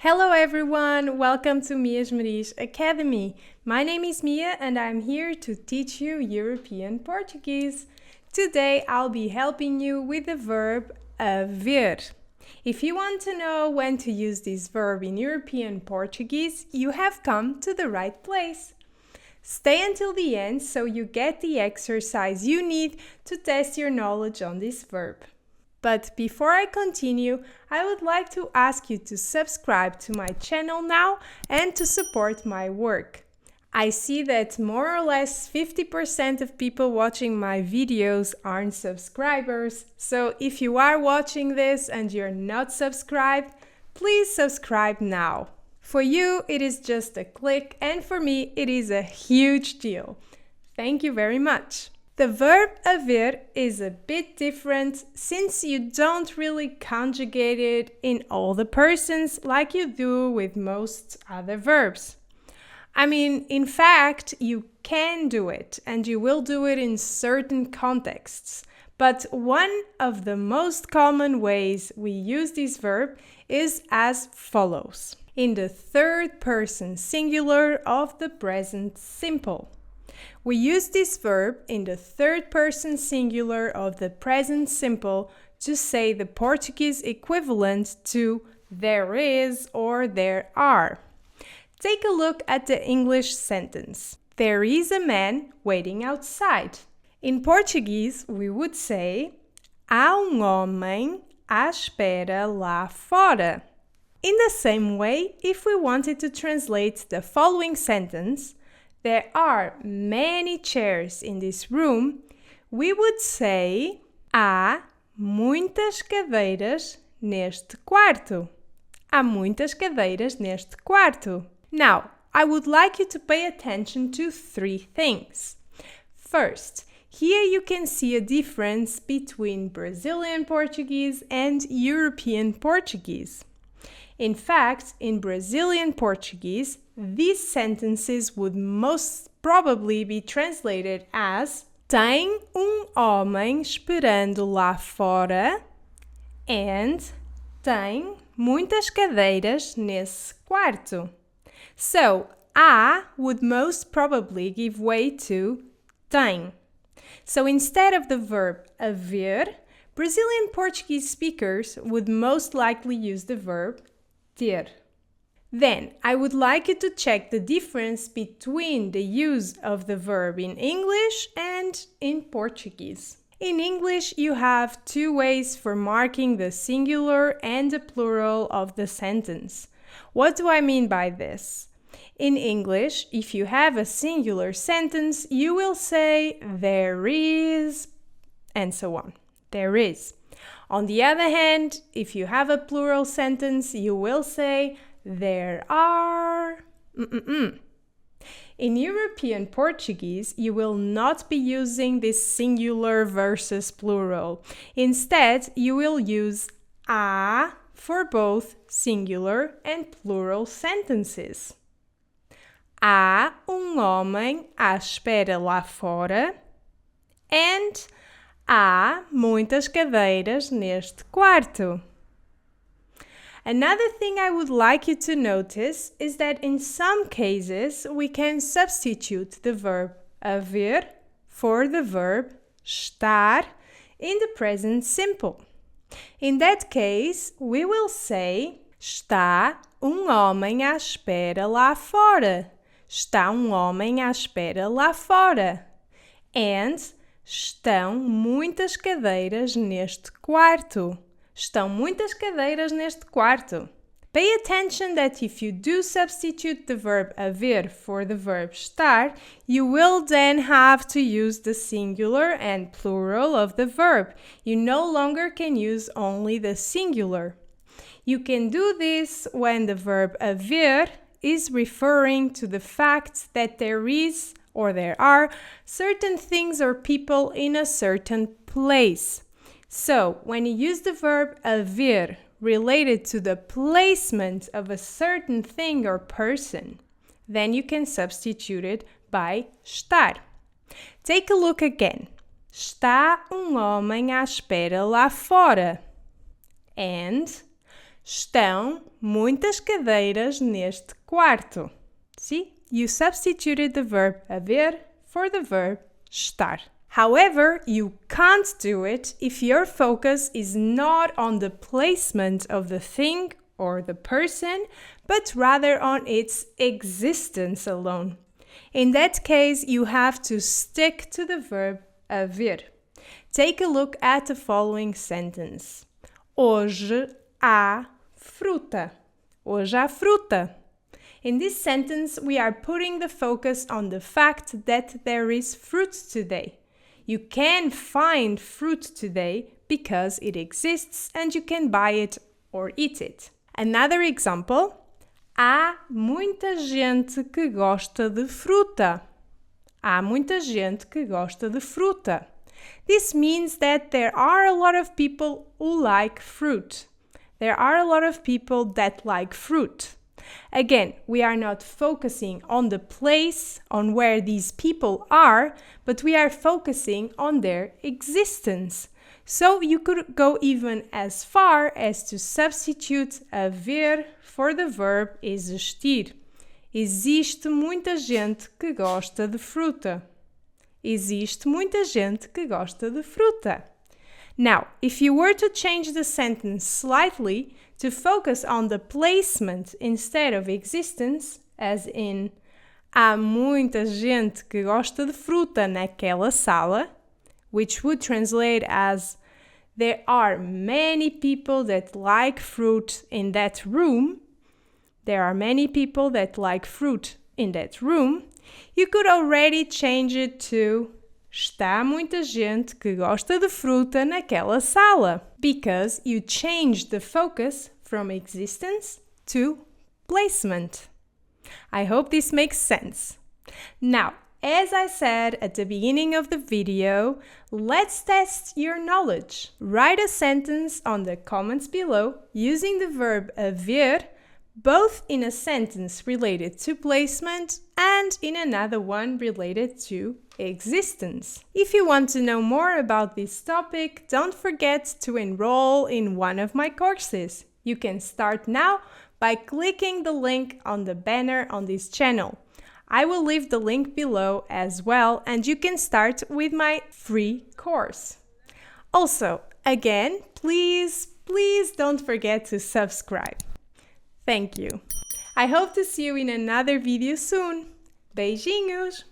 Hello everyone, welcome to Mia's Maris Academy. My name is Mia and I'm here to teach you European Portuguese. Today I'll be helping you with the verb haver. If you want to know when to use this verb in European Portuguese, you have come to the right place. Stay until the end so you get the exercise you need to test your knowledge on this verb. But before I continue, I would like to ask you to subscribe to my channel now and to support my work. I see that more or less 50% of people watching my videos aren't subscribers, so if you are watching this and you're not subscribed, please subscribe now. For you, it is just a click, and for me, it is a huge deal. Thank you very much. The verb haver is a bit different since you don't really conjugate it in all the persons like you do with most other verbs. In fact, you can do it and you will do it in certain contexts. But one of the most common ways we use this verb is as follows. In the third person singular of the present simple. We use this verb in the third person singular of the present simple to say the Portuguese equivalent to there is or there are. Take a look at the English sentence. There is a man waiting outside. In Portuguese, we would say há homem à espera lá fora. In the same way, if we wanted to translate the following sentence, there are many chairs in this room, we would say há muitas cadeiras neste quarto. Há muitas cadeiras neste quarto. Now, I would like you to pay attention to three things. First, here you can see a difference between Brazilian Portuguese and European Portuguese. In fact, in Brazilian Portuguese, these sentences would most probably be translated as tem homem esperando lá fora and tem muitas cadeiras nesse quarto. So, há would most probably give way to tem. So instead of the verb haver, Brazilian Portuguese speakers would most likely use the verb ter. Then, I would like you to check the difference between the use of the verb in English and in Portuguese. In English, you have two ways for marking the singular and the plural of the sentence. What do I mean by this? In English, if you have a singular sentence, you will say there is, and so on. There is. On the other hand, if you have a plural sentence, you will say there are. In European Portuguese, you will not be using this singular versus plural. Instead, you will use há for both singular and plural sentences. Há homem à espera lá fora and há muitas cadeiras neste quarto. Another thing I would like you to notice is that in some cases we can substitute the verb haver for the verb estar in the present simple. In that case, we will say está homem à espera lá fora. Está homem à espera lá fora. And estão muitas cadeiras neste quarto. Estão muitas cadeiras neste quarto. Pay attention that if you do substitute the verb haver for the verb estar, you will then have to use the singular and plural of the verb. You no longer can use only the singular. You can do this when the verb haver is referring to the fact that there is or there are certain things or people in a certain place. So, when you use the verb haver related to the placement of a certain thing or person, then you can substitute it by estar. Take a look again. Está homem à espera lá fora. And Estão muitas cadeiras neste quarto. See? You substituted the verb haver for the verb estar. However, you can't do it if your focus is not on the placement of the thing or the person, but rather on its existence alone. In that case, you have to stick to the verb haver. Take a look at the following sentence. Hoje há fruta. Hoje há fruta. In this sentence, we are putting the focus on the fact that there is fruit today. You can find fruit today because it exists and you can buy it or eat it. Another example. Há muita gente que gosta de fruta. Há muita gente que gosta de fruta. This means that there are a lot of people who like fruit. There are a lot of people that like fruit. Again, we are not focusing on the place, on where these people are, but we are focusing on their existence. So you could go even as far as to substitute haver for the verb existir. Existe muita gente que gosta de fruta. Existe muita gente que gosta de fruta. Now, if you were to change the sentence slightly to focus on the placement instead of existence, as in há muita gente que gosta de fruta naquela sala, which would translate as there are many people that like fruit in that room. There are many people that like fruit in that room. You could already change it to está muita gente que gosta de fruta naquela sala, because you changed the focus from existence to placement. I hope this makes sense. Now, as I said at the beginning of the video, let's test your knowledge. Write a sentence on the comments below using the verb haver, both in a sentence related to placement and in another one related to existence. If you want to know more about this topic, don't forget to enroll in one of my courses. You can start now by clicking the link on the banner on this channel. I will leave the link below as well, and you can start with my free course. Also, again, please don't forget to subscribe. Thank you. I hope to see you in another video soon. Beijinhos!